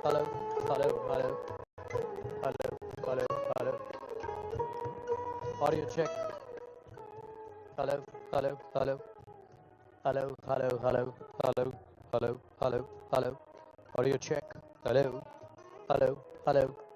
hello, hello, hello, hello, hello, hello. Audio check. Hello, hello, hello, hello, hello, hello, hello, hello, hello, hello. Audio check. Hello, hello, hello.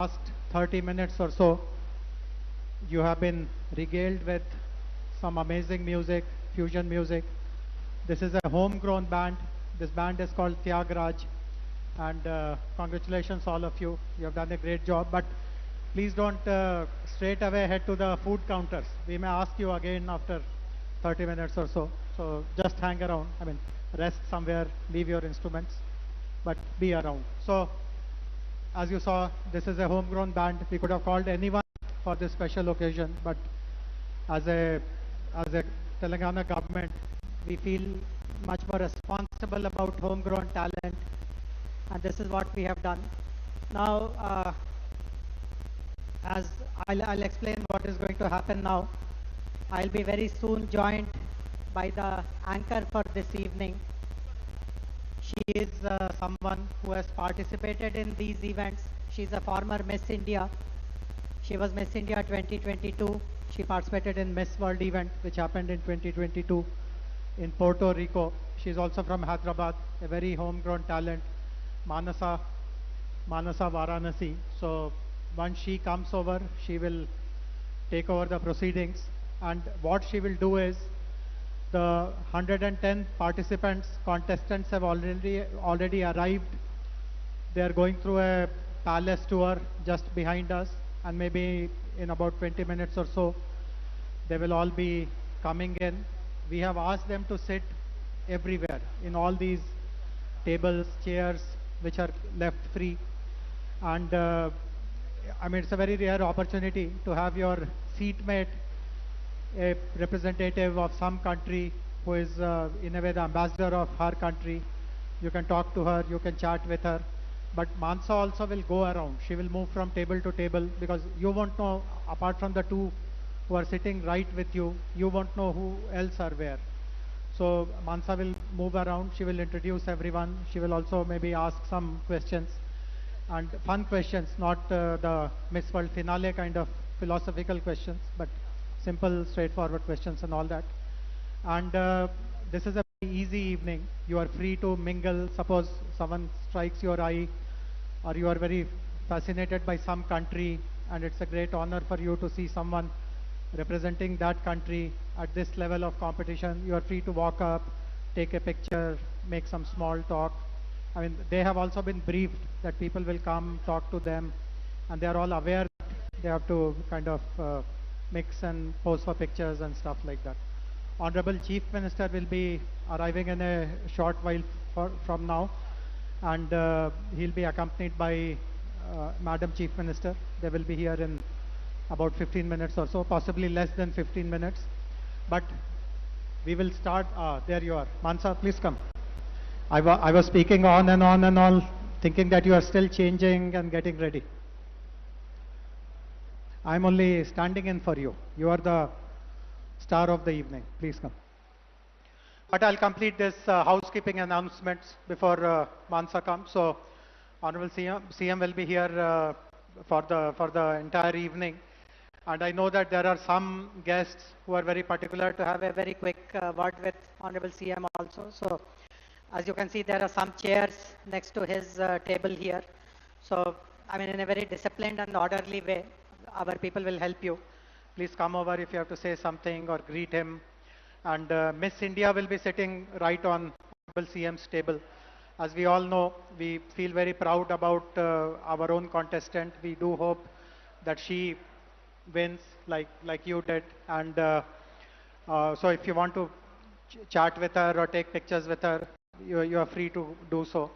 Last 30 minutes or so, you have been regaled with some amazing music, fusion music. This is a homegrown band. This band is called Raj, and congratulations all of you. You have done a great job, but please don't straight away head to the food counters. We may ask you again after 30 minutes or so. So just hang around. I mean, rest somewhere, leave your instruments, but be around. So as you saw, this is a homegrown band. We could have called anyone for this special occasion, but as a Telangana government, we feel much more responsible about homegrown talent, and this is what we have done. Now, as I'll explain what is going to happen now. I'll be very soon joined by the anchor for this evening. She is someone who has participated in these events. She's a former Miss India. She was Miss India 2022. She participated in Miss World event, which happened in 2022 in Puerto Rico. She's also from Hyderabad, a very homegrown talent, Manasa Varanasi. So once she comes over, she will take over the proceedings. And what she will do is, the 110 participants, contestants have already arrived. They are going through a palace tour just behind us, and maybe in about 20 minutes or so, they will all be coming in. We have asked them to sit everywhere in all these tables, chairs, which are left free. And I mean, it's a very rare opportunity to have your seatmate, a representative of some country who is in a way the ambassador of her country. You can talk to her, you can chat with her. But Mansa also will go around. She will move from table to table, because you won't know, apart from the two who are sitting right with you, you won't know who else are where. So Mansa will move around, she will introduce everyone. She will also maybe ask some questions, and fun questions, not the Miss World finale kind of philosophical questions, but simple, straightforward questions and all that. And this is a very easy evening. You are free to mingle. Suppose someone strikes your eye, or you are very fascinated by some country, and it's a great honor for you to see someone representing that country at this level of competition. You are free to walk up, take a picture, make some small talk. I mean, they have also been briefed that people will come, talk to them, and they are all aware that they have to kind of mix and pose for pictures and stuff like that. Honorable Chief Minister will be arriving in a short while from now, and he'll be accompanied by Madam Chief Minister. They will be here in about 15 minutes or so, possibly less than 15 minutes. But we will start. There you are. Mansa, please come. I was speaking on and on and on, thinking that you are still changing and getting ready. I'm only standing in for you. You are the star of the evening. Please come. But I'll complete this housekeeping announcements before Mansa comes. So, Honorable CM will be here for the entire evening. And I know that there are some guests who are very particular to have a very quick word with Honorable CM also. So, as you can see, there are some chairs next to his table here. So, I mean, in a very disciplined and orderly way, our people will help you. Please come over if you have to say something or greet him. And Miss India will be sitting right on Honorable CM's table. As we all know, we feel very proud about our own contestant. We do hope that she wins like you did. And so if you want to chat with her or take pictures with her, you are free to do so.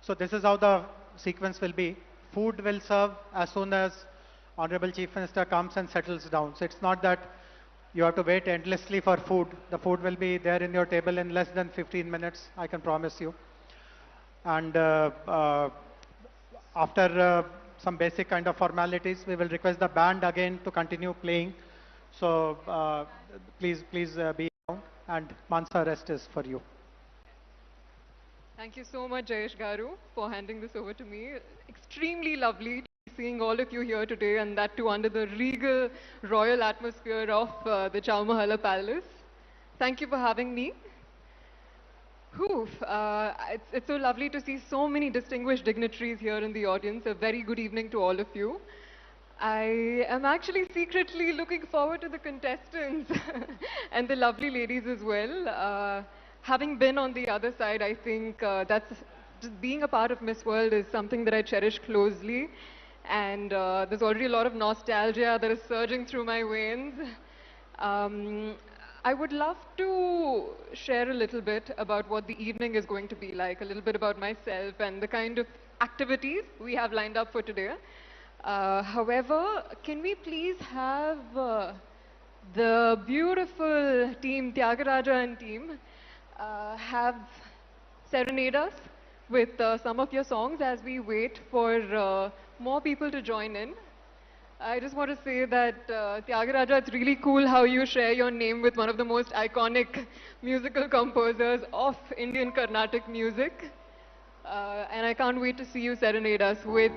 So this is how the sequence will be. Food will serve as soon as Honorable Chief Minister comes and settles down. So it's not that you have to wait endlessly for food. The food will be there in your table in less than 15 minutes, I can promise you. And after some basic kind of formalities, we will request the band again to continue playing. So please be around, and Mansa, rest is for you. Thank you so much, Jayesh Garu, for handing this over to me. Extremely lovely seeing all of you here today, and that too under the regal royal atmosphere of the Chowmahalla Palace. Thank you for having me. It's so lovely to see so many distinguished dignitaries here in the audience. A very good evening to all of you. I am actually secretly looking forward to the contestants and the lovely ladies as well. Having been on the other side, I think that's just being a part of Miss World is something that I cherish closely. And there's already a lot of nostalgia that is surging through my veins. I would love to share a little bit about what the evening is going to be like, a little bit about myself and the kind of activities we have lined up for today. However, can we please have the beautiful team, Tyagaraja and team, have serenade us with some of your songs as we wait for more people to join in. I just want to say that Tyagaraja, it's really cool how you share your name with one of the most iconic musical composers of Indian Carnatic music. And I can't wait to see you serenade us with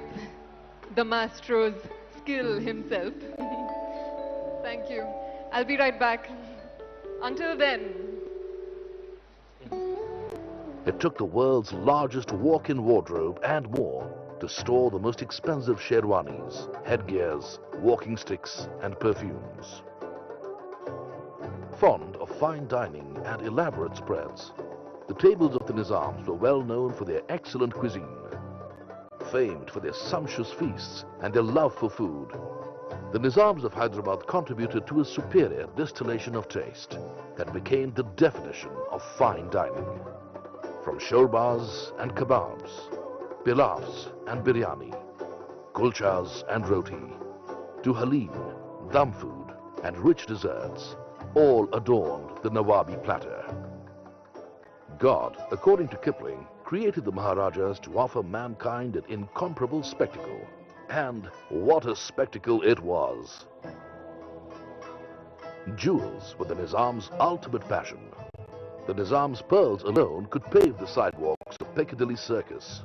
the maestro's skill himself. Thank you. I'll be right back. Until then. It took the world's largest walk-in wardrobe and more to store the most expensive sherwanis, headgears, walking sticks and perfumes. Fond of fine dining and elaborate spreads, the tables of the Nizams were well known for their excellent cuisine. Famed for their sumptuous feasts and their love for food, the Nizams of Hyderabad contributed to a superior distillation of taste that became the definition of fine dining. From shorbas and kebabs, pilafs and biryani, kulchas and roti, to halim, dum food and rich desserts, all adorned the Nawabi platter. God, according to Kipling, created the Maharajas to offer mankind an incomparable spectacle. And what a spectacle it was! Jewels were the Nizam's ultimate passion. The Nizam's pearls alone could pave the sidewalks of Piccadilly Circus.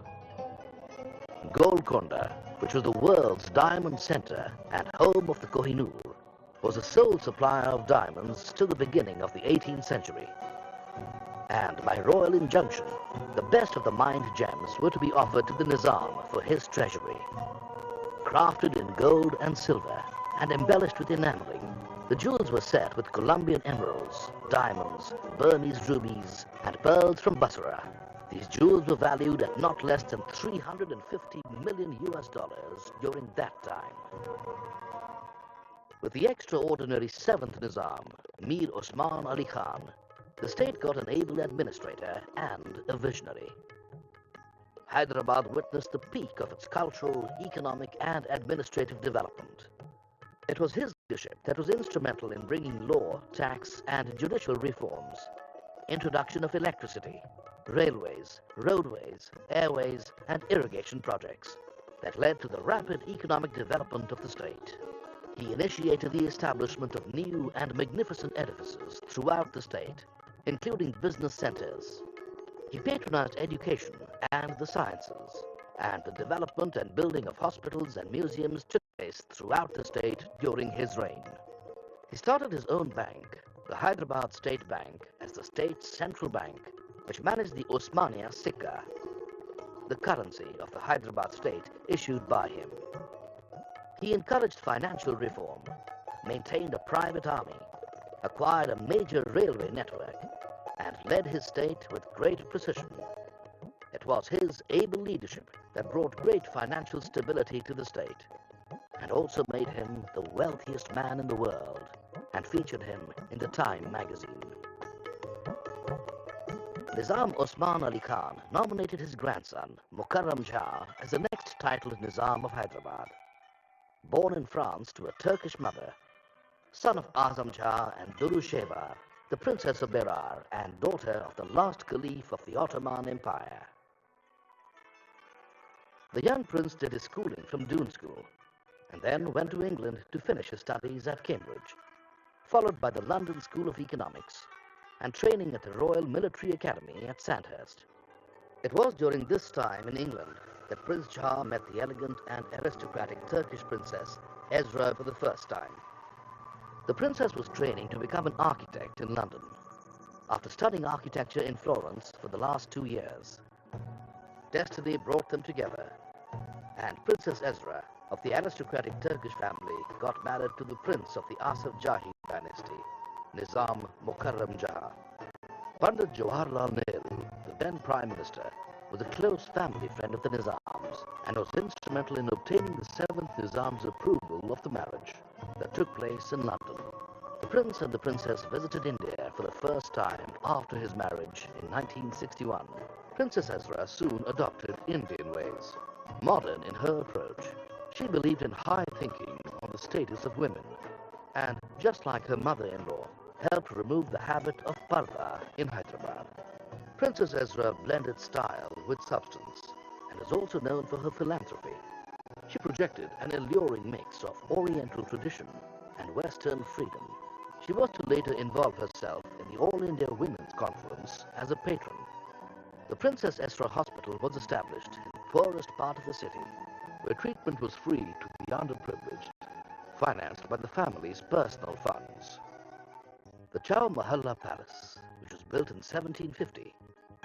Golconda, which was the world's diamond center and home of the Kohinoor, was the sole supplier of diamonds till the beginning of the 18th century. And by royal injunction, the best of the mined gems were to be offered to the Nizam for his treasury. Crafted in gold and silver and embellished with enameling, the jewels were set with Colombian emeralds, diamonds, Burmese rubies, and pearls from Basra. These jewels were valued at not less than $350 million during that time. With the extraordinary 7th Nizam, Mir Osman Ali Khan, the state got an able administrator and a visionary. Hyderabad witnessed the peak of its cultural, economic, and administrative development. It was his leadership that was instrumental in bringing law, tax, and judicial reforms, introduction of electricity, railways, roadways, airways, and irrigation projects that led to the rapid economic development of the state. He initiated the establishment of new and magnificent edifices throughout the state, including business centers. He patronized education and the sciences, and the development and building of hospitals and museums took place throughout the state during his reign. He started his own bank, the Hyderabad State Bank, as the state's central bank, which managed the Osmania Sikka, the currency of the Hyderabad state issued by him. He encouraged financial reform, maintained a private army, acquired a major railway network, and led his state with great precision. It was his able leadership that brought great financial stability to the state, and also made him the wealthiest man in the world, and featured him in the Time magazine. Nizam Osman Ali Khan nominated his grandson, Mukarram Jha, as the next titled Nizam of Hyderabad. Born in France to a Turkish mother, son of Azam Jha and Duru Shevar, the Princess of Berar and daughter of the last Caliph of the Ottoman Empire. The young prince did his schooling from Doon School and then went to England to finish his studies at Cambridge, followed by the London School of Economics and training at the Royal Military Academy at Sandhurst. It was during this time in England that Prince Jha met the elegant and aristocratic Turkish princess Ezra for the first time. The princess was training to become an architect in London after studying architecture in Florence for the last 2 years. Destiny brought them together, and Princess Ezra of the aristocratic Turkish family got married to the prince of the Asaf Jahi dynasty, Nizam Mukarram Jha. Pandit Jawaharlal Nehru, the then Prime Minister, was a close family friend of the Nizams and was instrumental in obtaining the 7th Nizam's approval of the marriage that took place in London. The prince and the princess visited India for the first time after his marriage in 1961. Princess Ezra soon adopted Indian ways. Modern in her approach, she believed in high thinking on the status of women, and just like her mother-in-law, helped remove the habit of parda in Hyderabad. Princess Ezra blended style with substance and is also known for her philanthropy. She projected an alluring mix of Oriental tradition and Western freedom. She was to later involve herself in the All India Women's Conference as a patron. The Princess Ezra Hospital was established in the poorest part of the city, where treatment was free to the underprivileged, financed by the family's personal funds. The Chowmahalla Palace, which was built in 1750,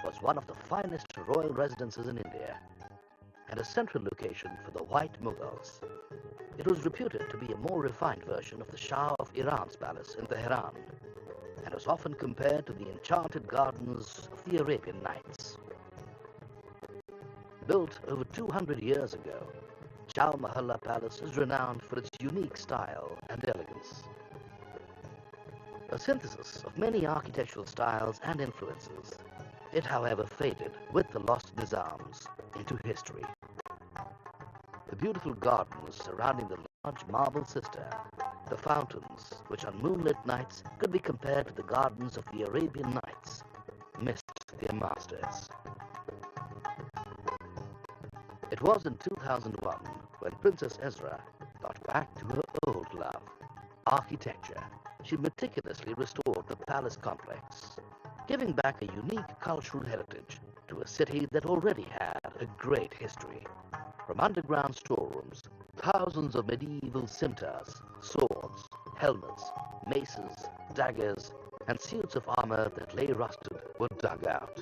was one of the finest royal residences in India and a central location for the White Mughals. It was reputed to be a more refined version of the Shah of Iran's palace in Tehran and was often compared to the enchanted gardens of the Arabian Nights. Built over 200 years ago, Chowmahalla Palace is renowned for its unique style and elegance. A synthesis of many architectural styles and influences, it however faded with the lost Nizams into history. The beautiful gardens surrounding the large marble cistern, the fountains which on moonlit nights could be compared to the gardens of the Arabian Nights, missed their masters. It was in 2001 when Princess Ezra got back to her old love, architecture. She meticulously restored the palace complex, giving back a unique cultural heritage to a city that already had a great history. From underground storerooms, thousands of medieval scimitars, swords, helmets, maces, daggers, and suits of armor that lay rusted were dug out.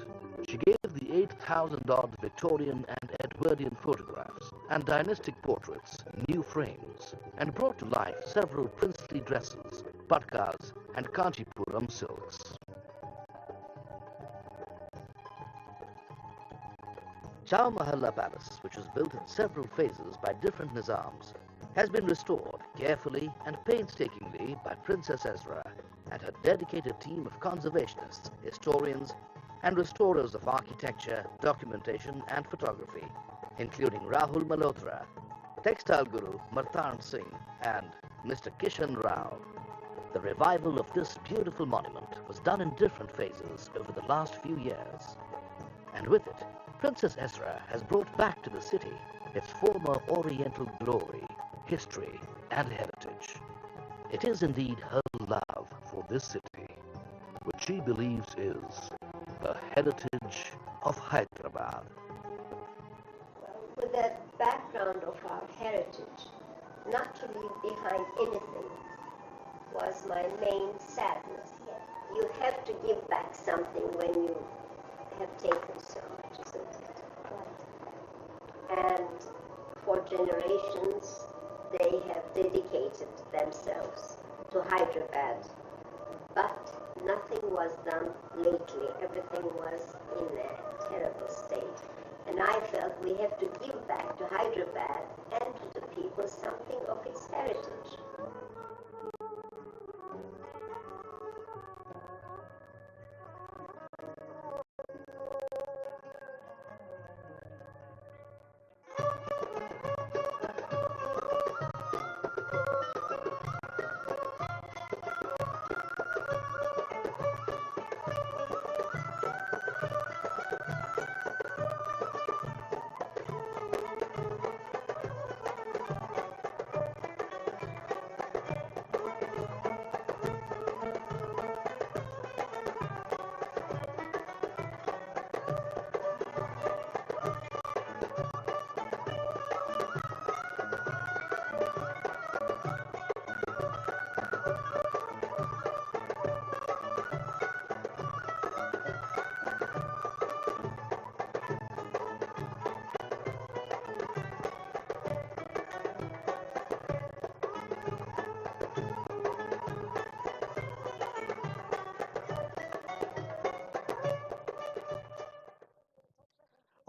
She gave the 8,000-odd Victorian and Edwardian photographs and dynastic portraits new frames and brought to life several princely dresses, patkas, and Kanchipuram silks. Chowmahalla Palace, which was built in several phases by different Nizams, has been restored carefully and painstakingly by Princess Ezra and her dedicated team of conservationists, historians, and restorers of architecture, documentation, and photography, including Rahul Malhotra, textile guru Martan Singh, and Mr. Kishan Rao. The revival of this beautiful monument was done in different phases over the last few years, and with it, Princess Ezra has brought back to the city its former Oriental glory, history, and heritage. It is indeed her love for this city, which she believes is the heritage of Hyderabad. With that background of our heritage, not to leave behind anything was my main sadness. You have to give back something when you have taken so much, isn't it? And for generations, they have dedicated themselves to Hyderabad. But nothing was done lately. Everything was in a terrible state. And I felt we have to give back to Hyderabad and to the people something of its heritage.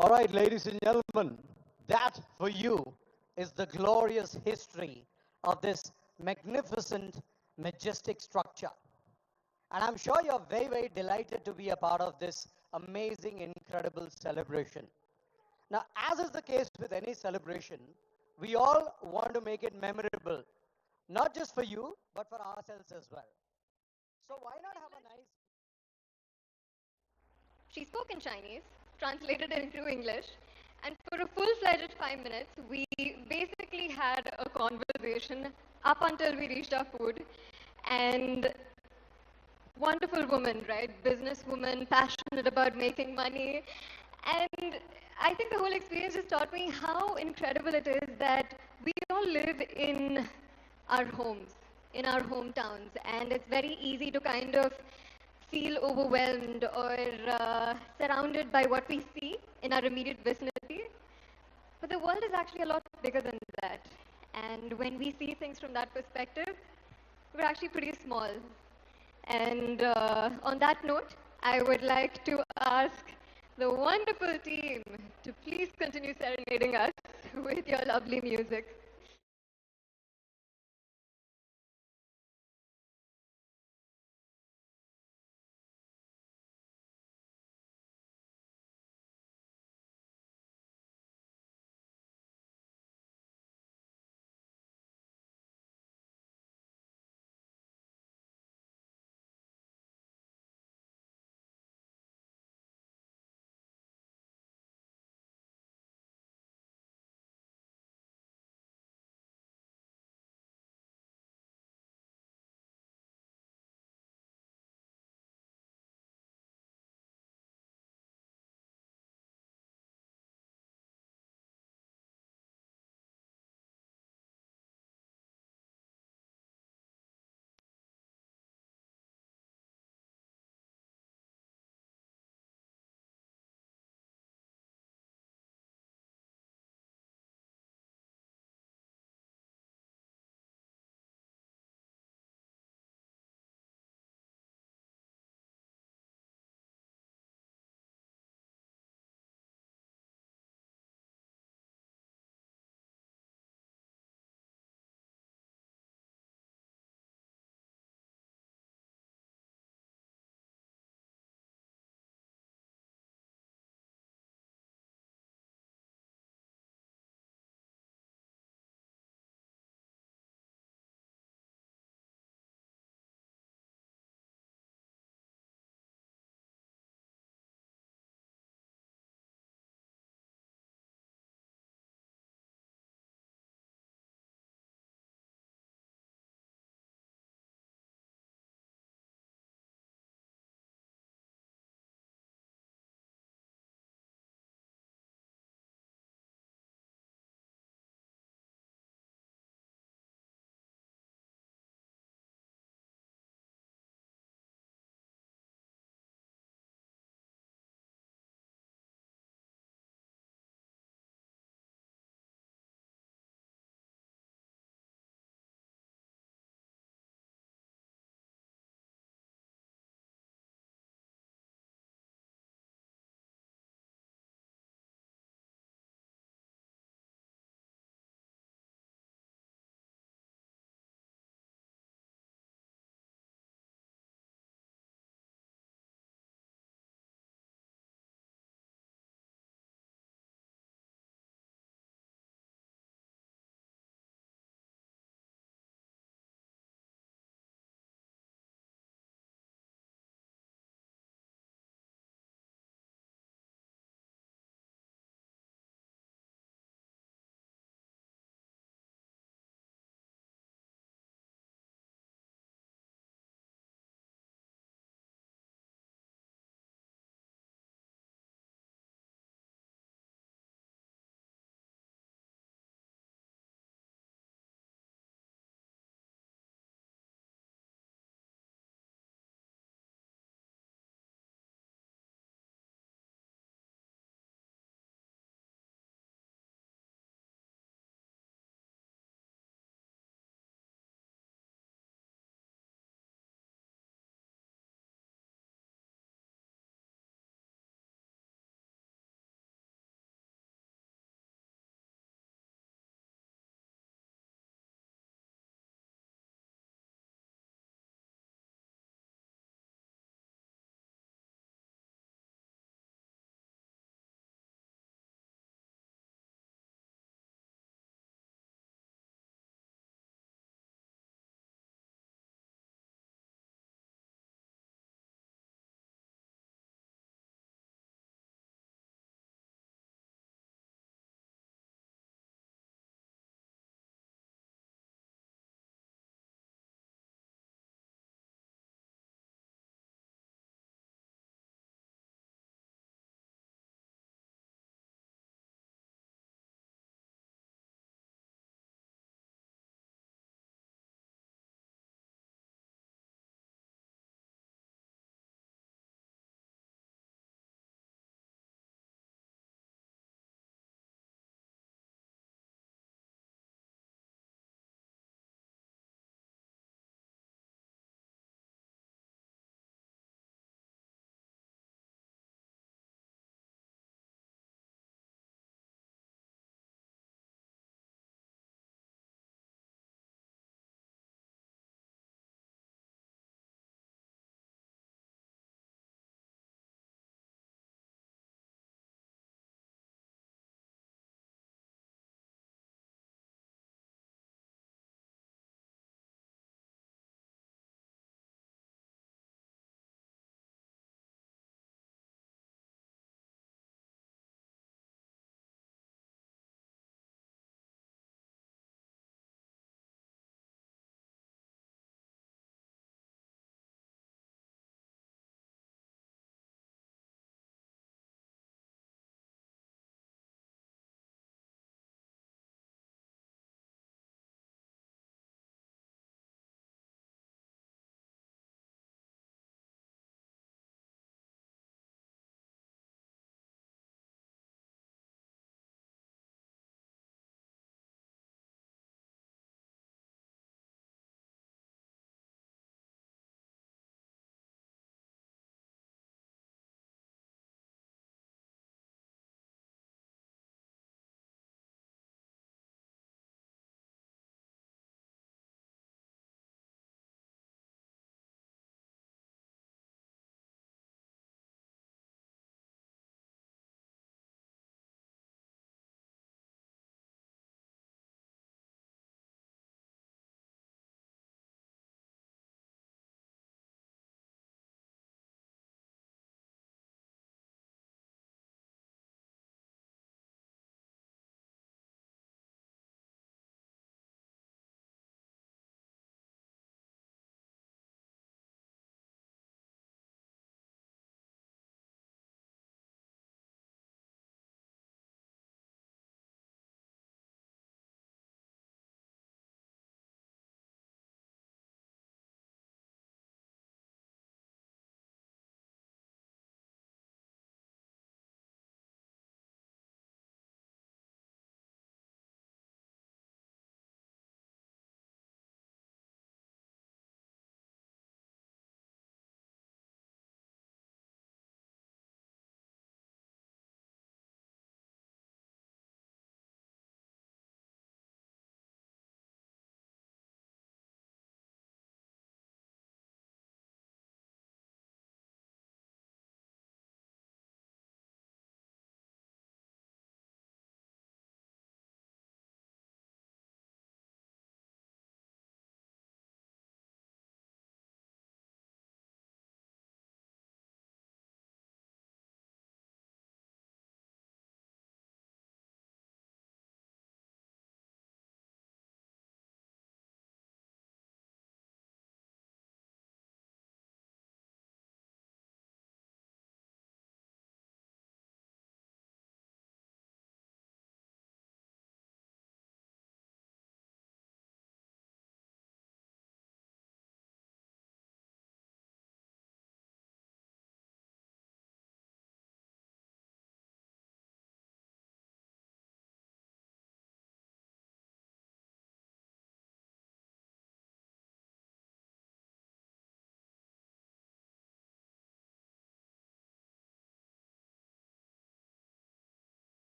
All right, ladies and gentlemen, that for you is the glorious history of this magnificent, majestic structure. And I'm sure you're very, very delighted to be a part of this amazing, incredible celebration. Now, as is the case with any celebration, we all want to make it memorable, not just for you, but for ourselves as well. So why not have a nice She spoke in Chinese, translated it into English, and for a full-fledged 5 minutes, we basically had a conversation up until we reached our food. And wonderful woman, right? Businesswoman, passionate about making money. And I think the whole experience just taught me how incredible it is that we all live in our homes, in our hometowns, and it's very easy to kind of feel overwhelmed or surrounded by what we see in our immediate vicinity. But the world is actually a lot bigger than that. And when we see things from that perspective, we're actually pretty small. And on that note, I would like to ask the wonderful team to please continue serenading us with your lovely music.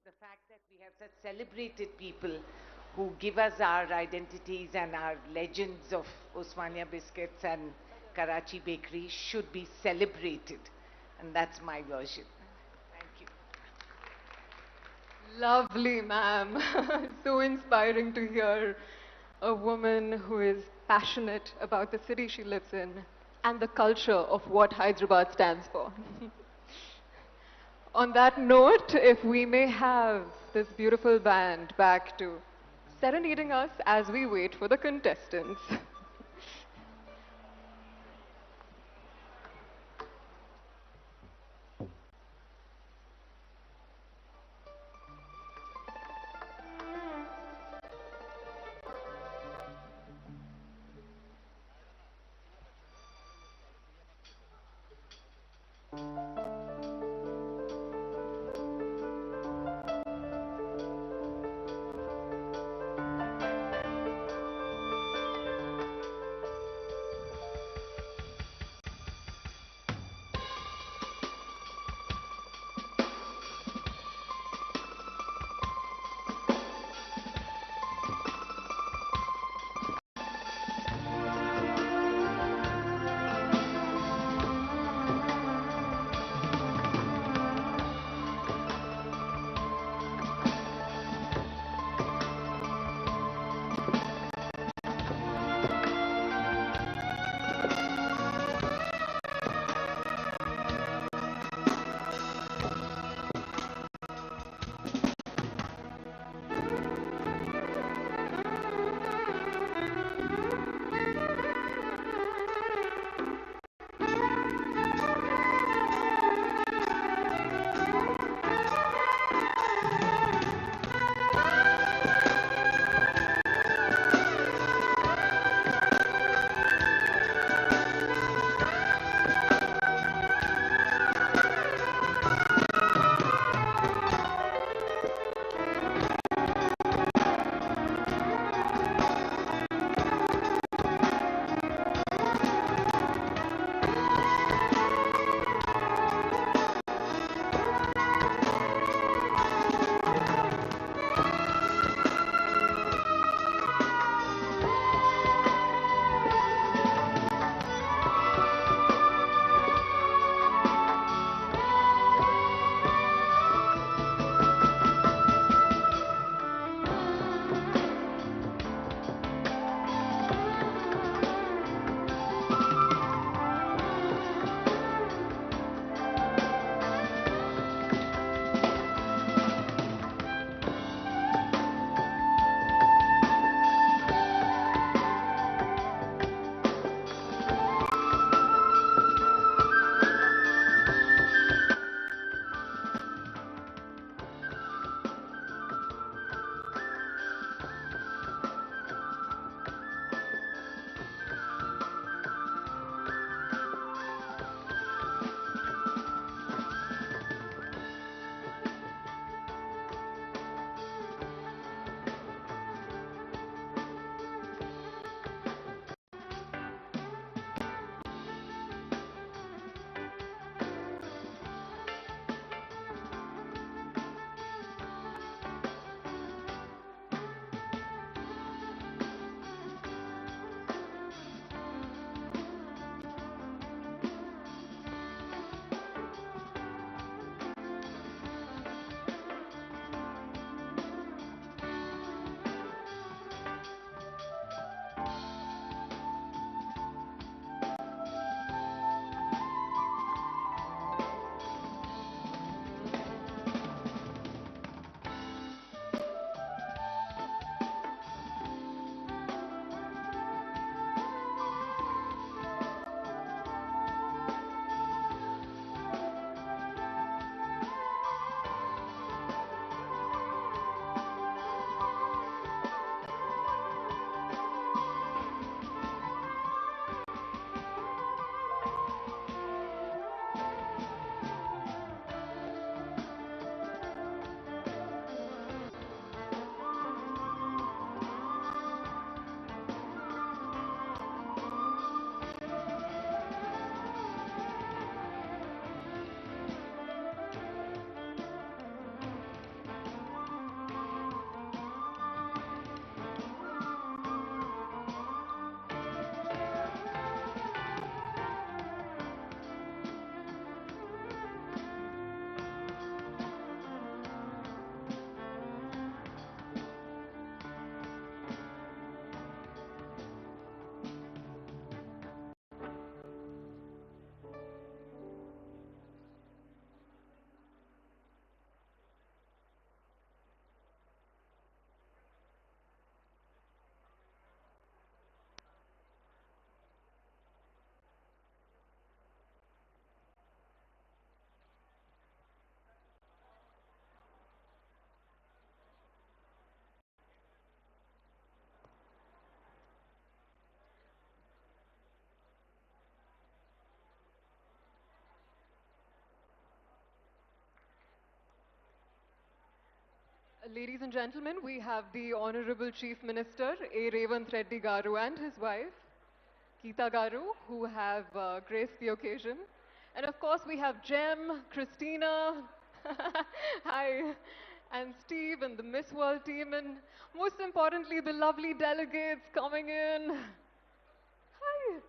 the fact that we have such celebrated people who give us our identities and our legends of Osmania biscuits and Karachi bakery should be celebrated. And that's my version. Thank you. Lovely, ma'am. So inspiring to hear a woman who is passionate about the city she lives in and the culture of what Hyderabad stands for. On that note, if we may have this beautiful band back to serenading us as we wait for the contestants. Ladies and gentlemen, we have the Honorable Chief Minister, A. Revanth Reddy Garu, and his wife, Geeta Garu, who have graced the occasion. And of course, we have Jem, Christina, hi, and Steve, and the Miss World team, and most importantly, the lovely delegates coming in. Hi.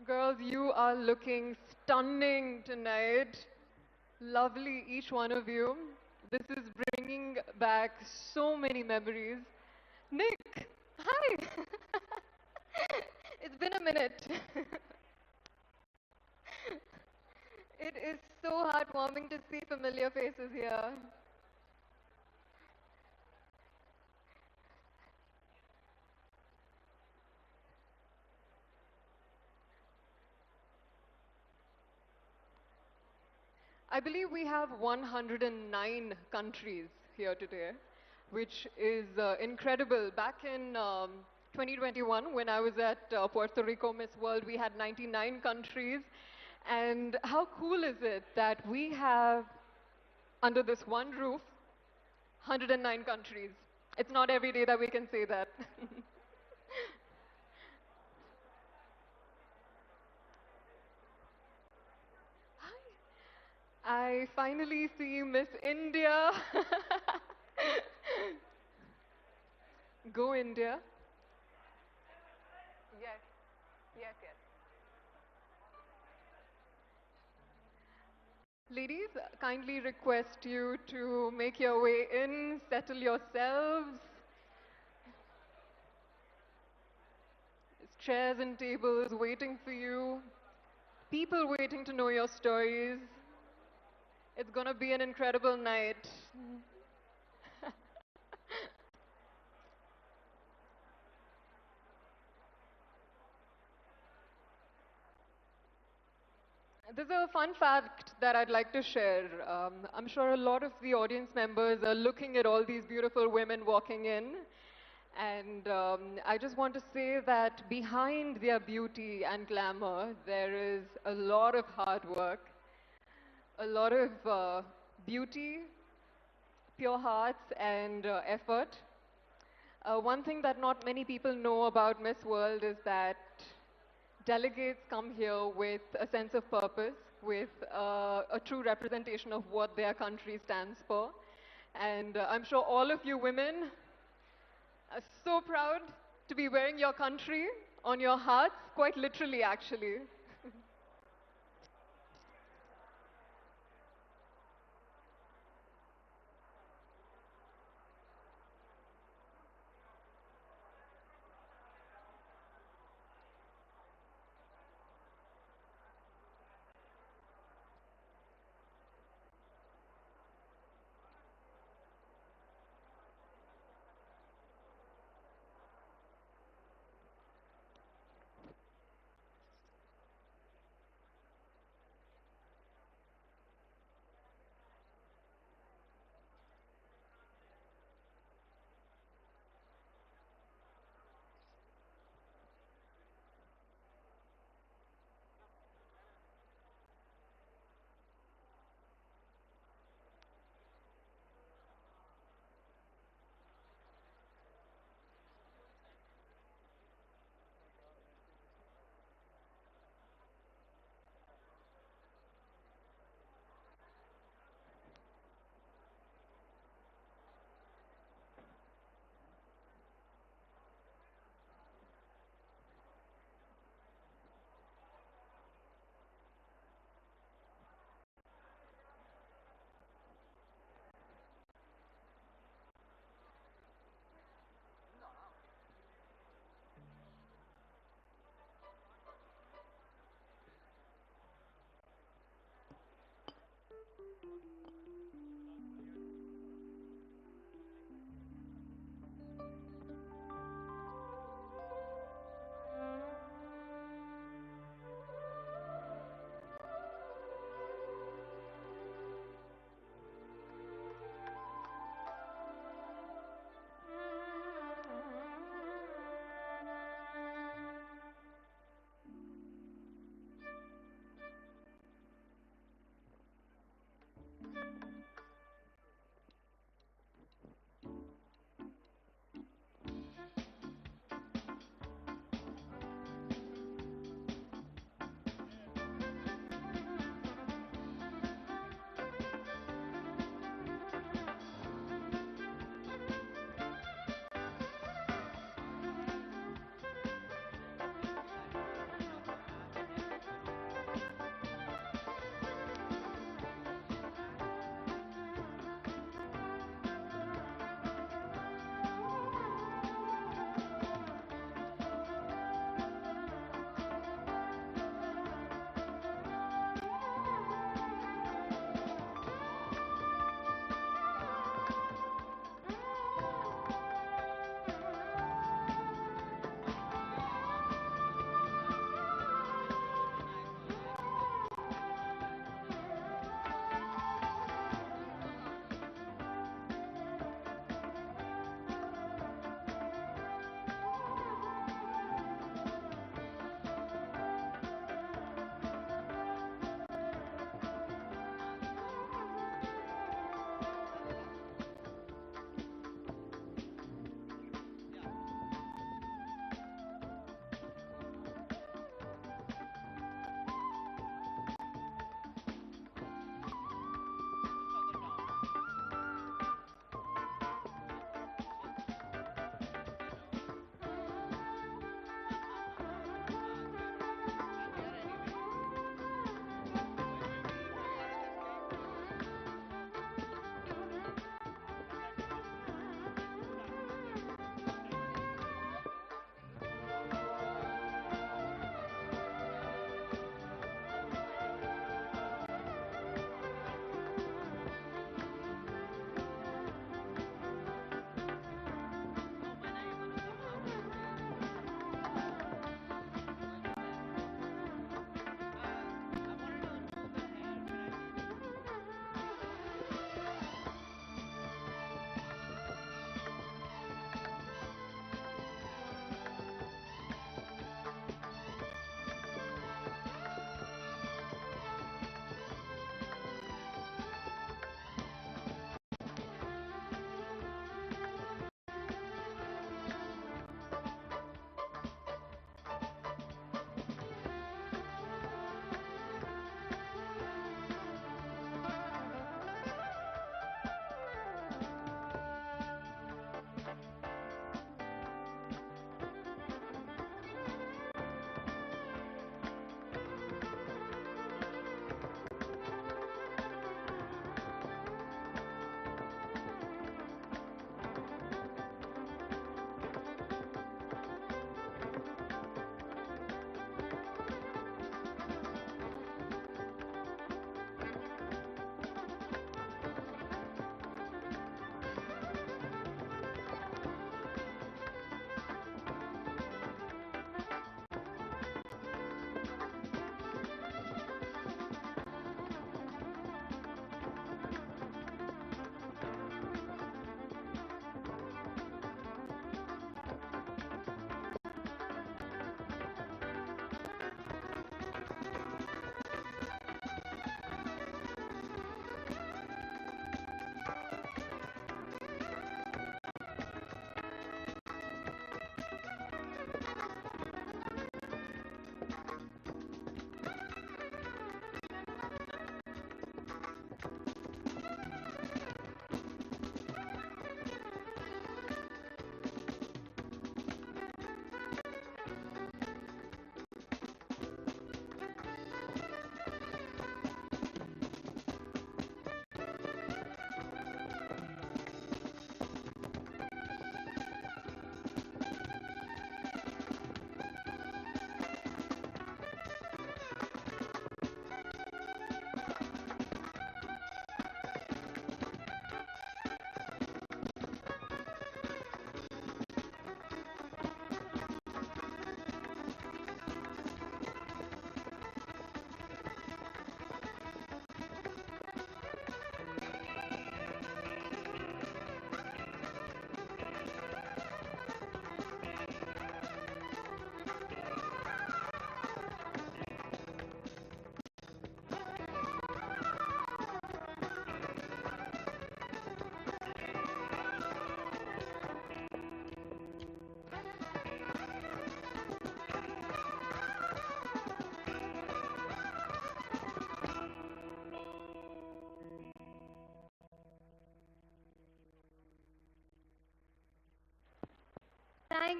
Girls, you are looking stunning tonight. Lovely, each one of you. This is bringing back so many memories. Nick, hi. It's been a minute. It is so heartwarming to see familiar faces here. I believe we have 109 countries here today, which is incredible. Back in 2021, when I was at Puerto Rico Miss World, we had 99 countries. And how cool is it that we have, under this one roof, 109 countries? It's not every day that we can say that. I finally see Miss India. Go India. Yes, yes, yes. Ladies, kindly request you to make your way in, settle yourselves. There's chairs and tables waiting for you, people waiting to know your stories. It's gonna be an incredible night. There's a fun fact that I'd like to share. I'm sure a lot of the audience members are looking at all these beautiful women walking in. And I just want to say that behind their beauty and glamour, there is a lot of hard work, a lot of beauty, pure hearts, and effort. One thing that not many people know about Miss World is that delegates come here with a sense of purpose, with a true representation of what their country stands for. And I'm sure all of you women are so proud to be wearing your country on your hearts, quite literally, actually.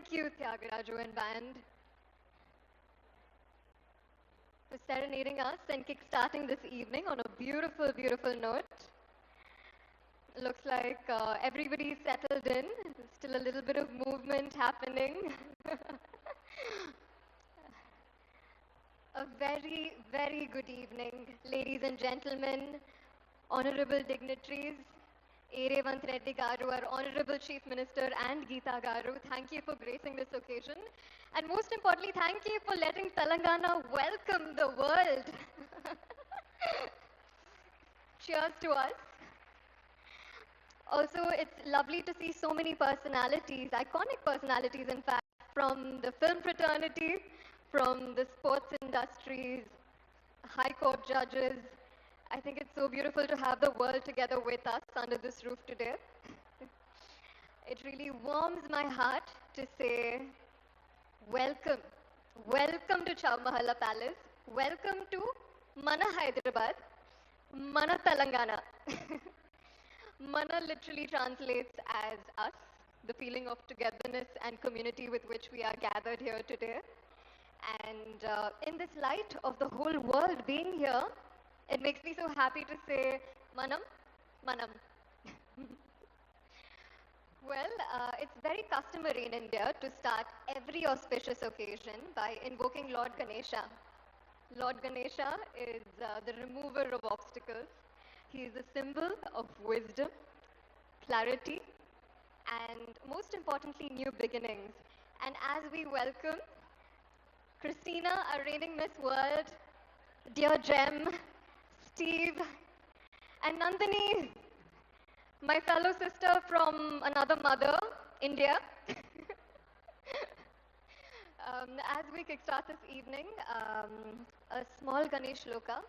Thank you, Tyagaraja and band, for serenading us and kickstarting this evening on a beautiful, beautiful note. Looks like everybody's settled in. Still a little bit of movement happening. A very, very good evening, ladies and gentlemen, honorable dignitaries, A. Revant Reddy Garu, our Honorable Chief Minister, and Geeta Garu. Thank you for gracing this occasion. And most importantly, thank you for letting Telangana welcome the world. Cheers to us. Also, it's lovely to see so many personalities, iconic personalities, in fact, from the film fraternity, from the sports industries, high court judges. I think it's so beautiful to have the world together with us under this roof today. It really warms my heart to say, welcome. Welcome to Chowmahalla Palace. Welcome to Mana Hyderabad, Mana Telangana. Mana literally translates as us, the feeling of togetherness and community with which we are gathered here today. And in this light of the whole world being here, it makes me so happy to say, Manam, Manam. Well, it's very customary in India to start every auspicious occasion by invoking Lord Ganesha. Lord Ganesha is the remover of obstacles. He is a symbol of wisdom, clarity, and most importantly, new beginnings. And as we welcome Christina, our reigning Miss World, dear Jem, Steve, and Nandini, my fellow sister from another mother, India. As we kickstart this evening, a small Ganesh Loka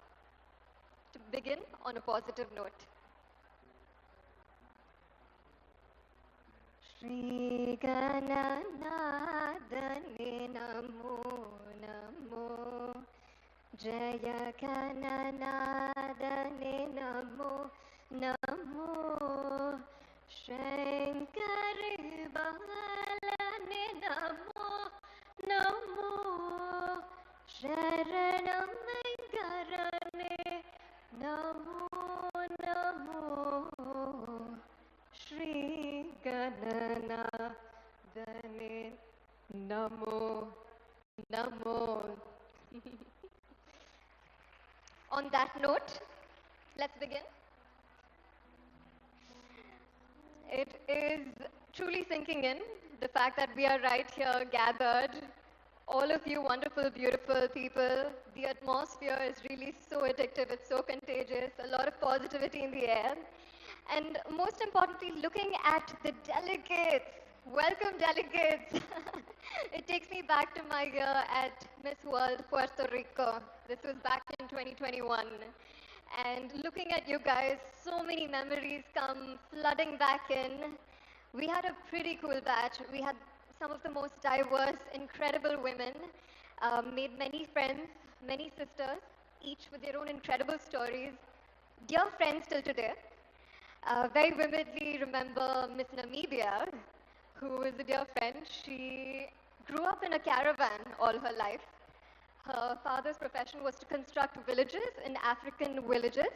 to begin on a positive note. Shri Gananadane Namo Namo Jaya Gananadane Namo Namo Shankari Balane Namo Namo Sharanam Garane Namo Namo Shri Gananadane Namo Namo. On that note, let's begin. It is truly sinking in, the fact that we are right here gathered, all of you wonderful, beautiful people. The atmosphere is really so addictive, it's so contagious, a lot of positivity in the air. And most importantly, looking at the delegates. Welcome, delegates. It takes me back to my year at Miss World Puerto Rico. This was back in 2021. And looking at you guys, so many memories come flooding back in. We had a pretty cool batch. We had some of the most diverse, incredible women, made many friends, many sisters, each with their own incredible stories. Dear friends till today. Very vividly remember Miss Namibia, who is a dear friend. She grew up in a caravan all her life. Her father's profession was to construct villages in African villages.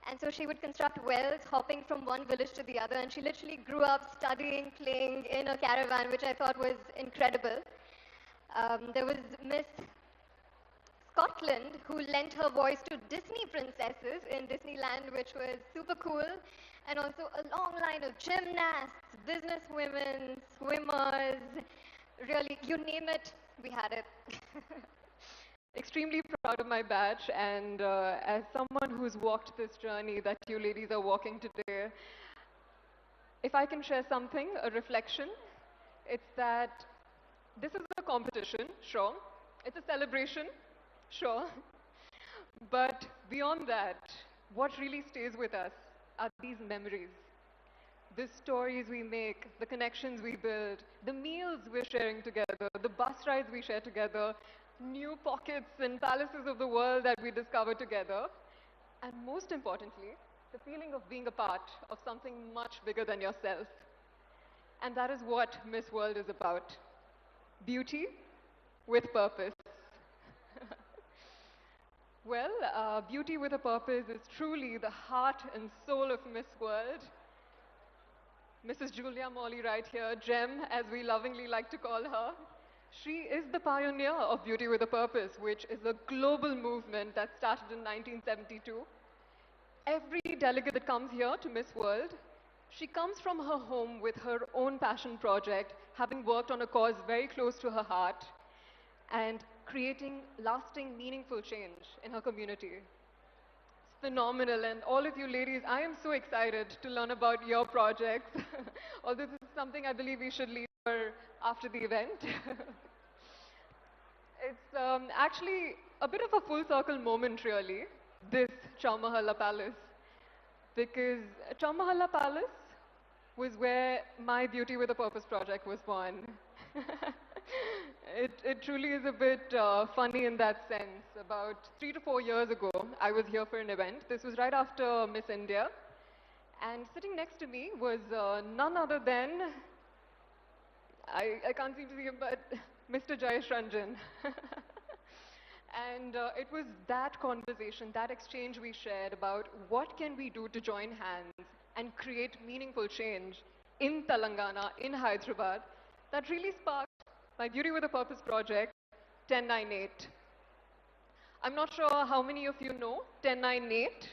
And so she would construct wells, hopping from one village to the other. And she literally grew up studying, playing in a caravan, which I thought was incredible. There was Miss Scotland, who lent her voice to Disney princesses in Disneyland, which was super cool. And also a long line of gymnasts, businesswomen, swimmers, really, you name it, we had it. Extremely proud of my batch, and as someone who's walked this journey that you ladies are walking today, if I can share something, a reflection, it's that this is a competition, sure. It's a celebration, sure. But beyond that, what really stays with us are these memories. The stories we make, the connections we build, the meals we're sharing together, the bus rides we share together, new pockets and palaces of the world that we discover together, and most importantly, the feeling of being a part of something much bigger than yourself. And that is what Miss World is about. Beauty with purpose. Well, Beauty with a Purpose is truly the heart and soul of Miss World. Mrs. Julia Morley right here, Gem, as we lovingly like to call her. She is the pioneer of Beauty with a Purpose, which is a global movement that started in 1972. Every delegate that comes here to Miss World, she comes from her home with her own passion project, having worked on a cause very close to her heart, and creating lasting, meaningful change in her community. It's phenomenal, and all of you ladies, I am so excited to learn about your projects. Although this is something I believe we should leave for after the event. It's actually a bit of a full circle moment, really, this Chowmahalla Palace. Because Chowmahalla Palace was where my Beauty with a Purpose project was born. It truly is a bit funny in that sense. About 3 to 4 years ago, I was here for an event. This was right after Miss India. And sitting next to me was none other than, I can't seem to see him, but Mr. Jayesh Ranjan. And it was that conversation, that exchange we shared about what can we do to join hands and create meaningful change in Telangana, in Hyderabad, that really sparked my Beauty with a Purpose project, 1098. I'm not sure how many of you know 1098.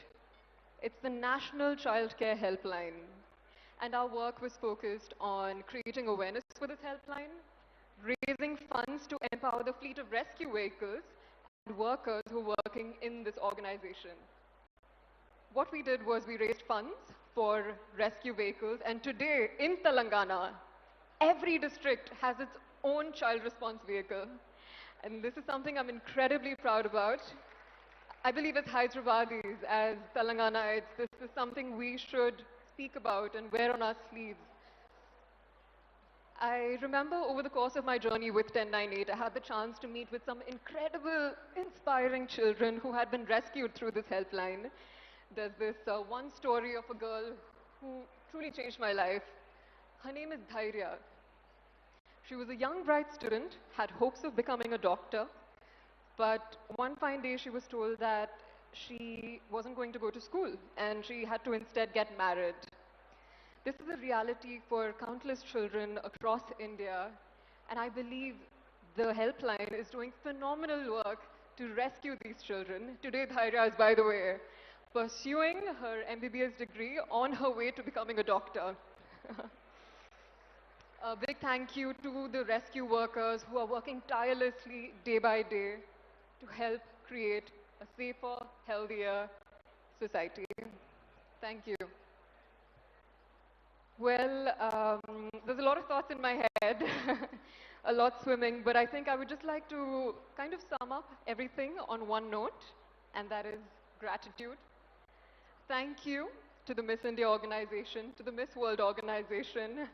It's the National Childcare Helpline. And our work was focused on creating awareness for this helpline, raising funds to empower the fleet of rescue vehicles and workers who are working in this organization. What we did was we raised funds for rescue vehicles, and today in Telangana, every district has its own child response vehicle. And this is something I'm incredibly proud about. I believe as Hyderabadis, as Telangana, this is something we should speak about and wear on our sleeves. I remember over the course of my journey with 1098, I had the chance to meet with some incredible, inspiring children who had been rescued through this helpline. There's this one story of a girl who truly changed my life. Her name is Dhairya. She was a young, bright student, had hopes of becoming a doctor, but one fine day she was told that she wasn't going to go to school and she had to instead get married. This is a reality for countless children across India, and I believe the helpline is doing phenomenal work to rescue these children. Today, Dhairya is, by the way, pursuing her MBBS degree on her way to becoming a doctor. A big thank you to the rescue workers who are working tirelessly day by day to help create a safer, healthier society. Thank you. Well, there's a lot of thoughts in my head, a lot swimming, but I think I would just like to kind of sum up everything on one note, and that is gratitude. Thank you to the Miss India organization, to the Miss World organization,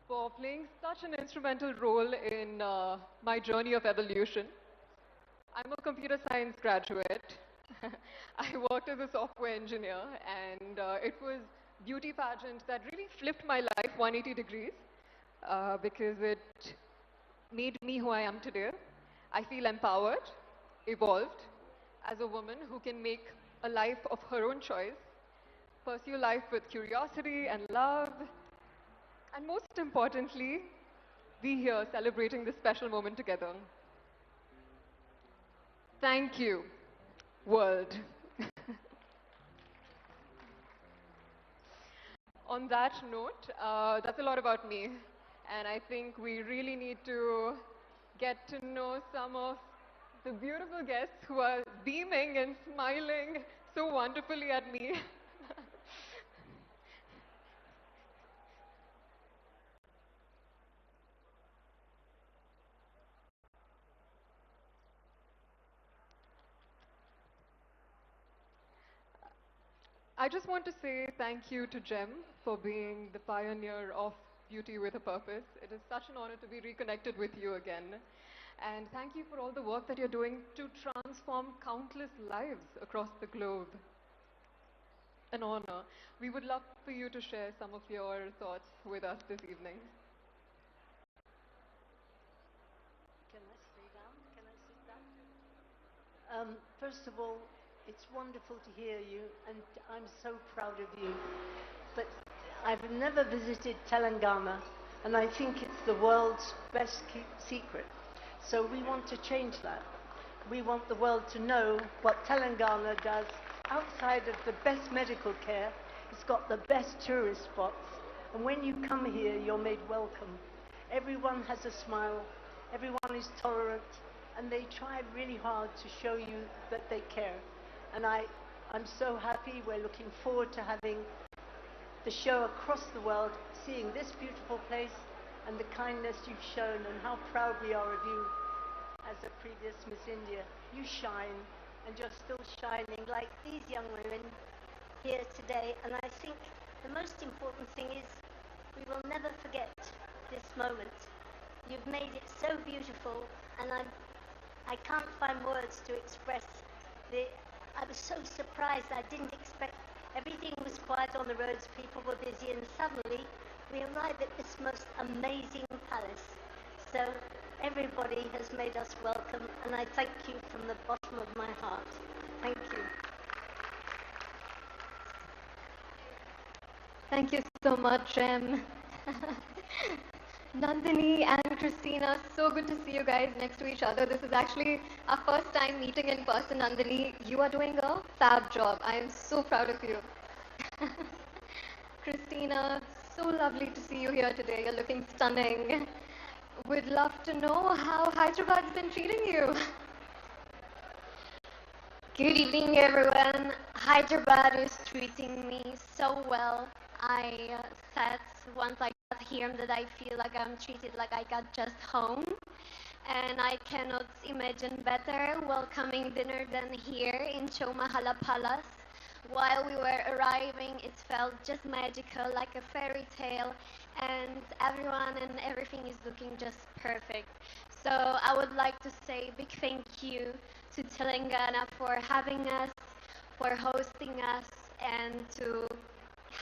for playing such an instrumental role in my journey of evolution. I'm a computer science graduate. I worked as a software engineer, and it was beauty pageant that really flipped my life 180 degrees because it made me who I am today. I feel empowered, evolved as a woman who can make a life of her own choice, pursue life with curiosity and love, and most importantly, be here celebrating this special moment together. Thank you, world. On that note, that's a lot about me. And I think we really need to get to know some of the beautiful guests who are beaming and smiling so wonderfully at me. I just want to say thank you to Jem for being the pioneer of Beauty with a Purpose. It is such an honor to be reconnected with you again. And thank you for all the work that you're doing to transform countless lives across the globe. An honor. We would love for you to share some of your thoughts with us this evening. First of all, it's wonderful to hear you, and I'm so proud of you. But I've never visited Telangana, and I think it's the world's best kept secret. So we want to change that. We want the world to know what Telangana does outside of the best medical care. It's got the best tourist spots, and when you come here, you're made welcome. Everyone has a smile, everyone is tolerant, and they try really hard to show you that they care. And I'm so happy. We're looking forward to having the show across the world, seeing this beautiful place and the kindness you've shown and how proud we are of you as a previous Miss India. You shine, and you're still shining Like these young women here today, and I think the most important thing is we will never forget this moment. You've made it so beautiful, and I can't find words to express I was so surprised. I didn't expect. Everything was quiet on the roads, people were busy, and suddenly we arrived at this most amazing palace. So everybody has made us welcome, and I thank you from the bottom of my heart. Thank you. Thank you so much, Nandini and Christina, so good to see you guys next to each other. This is actually our first time meeting in person. Nandini, you are doing a fab job. I am so proud of you. Christina, so lovely to see you here today. You're looking stunning. We'd love to know how Hyderabad's been treating you. Good evening, everyone. Hyderabad is treating me so well. I said once I got here that I feel like I'm treated like I got just home. And I cannot imagine better welcoming dinner than here in Chowmahalla Palace. While we were arriving, it felt just magical, like a fairy tale, and everyone and everything is looking just perfect. So I would like to say a big thank you to Telangana for having us, for hosting us, and to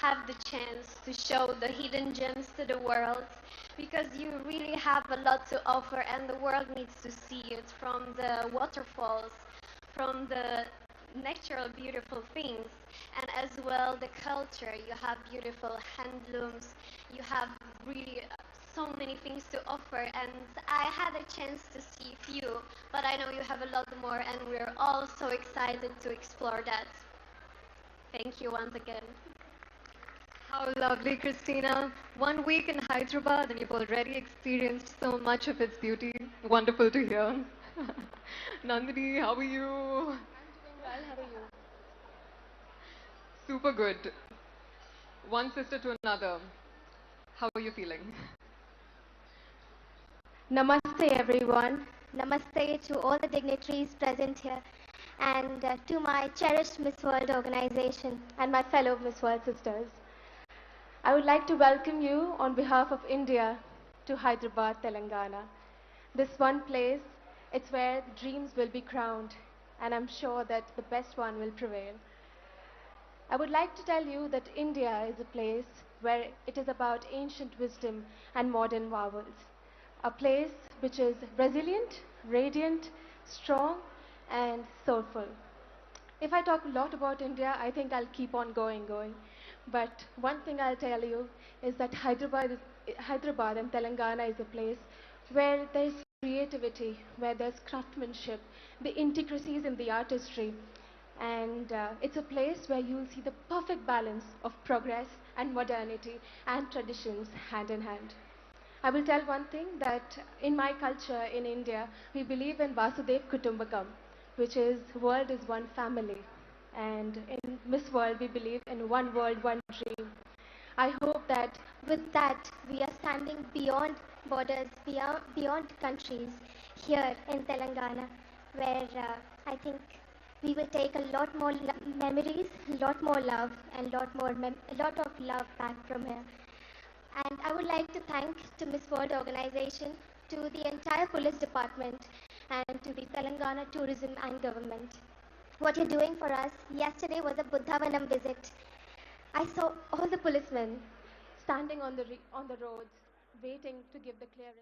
have the chance to show the hidden gems to the world, because you really have a lot to offer and the world needs to see it, from the waterfalls, from the natural beautiful things, and as well the culture. You have beautiful handlooms, you have really so many things to offer, and I had a chance to see few, but I know you have a lot more, and we're all so excited to explore that. Thank you once again. How lovely, Christina. 1 week in Hyderabad and you've already experienced so much of its beauty. Wonderful to hear. Nandini, how are you? I'm doing well. How are you? Super good. One sister to another. How are you feeling? Namaste, everyone. Namaste to all the dignitaries present here, and to my cherished Miss World organization and my fellow Miss World sisters. I would like to welcome you on behalf of India to Hyderabad, Telangana. This one place, it's where dreams will be crowned, and I'm sure that the best one will prevail. I would like to tell you that India is a place where it is about ancient wisdom and modern marvels. A place which is resilient, radiant, strong, and soulful. If I talk a lot about India, I think I'll keep on going. But one thing I'll tell you is that Hyderabad and Telangana is a place where there's creativity, where there's craftsmanship, the intricacies in the artistry. And it's a place where you'll see the perfect balance of progress and modernity and traditions hand in hand. I will tell one thing, that in my culture in India, we believe in Vasudev Kutumbakam, which is world is one family. And in Miss World, we believe in one world, one dream. I hope that With that, we are standing beyond borders, beyond countries here in Telangana, where I think we will take a lot more memories, a lot more love, and a lot of love back from here. And I would like to thank to Miss World organization, to the entire police department, and to the Telangana tourism and government. What you're doing for us yesterday was a Buddhavanam visit. I saw all the policemen standing on the roads, waiting to give the clearance.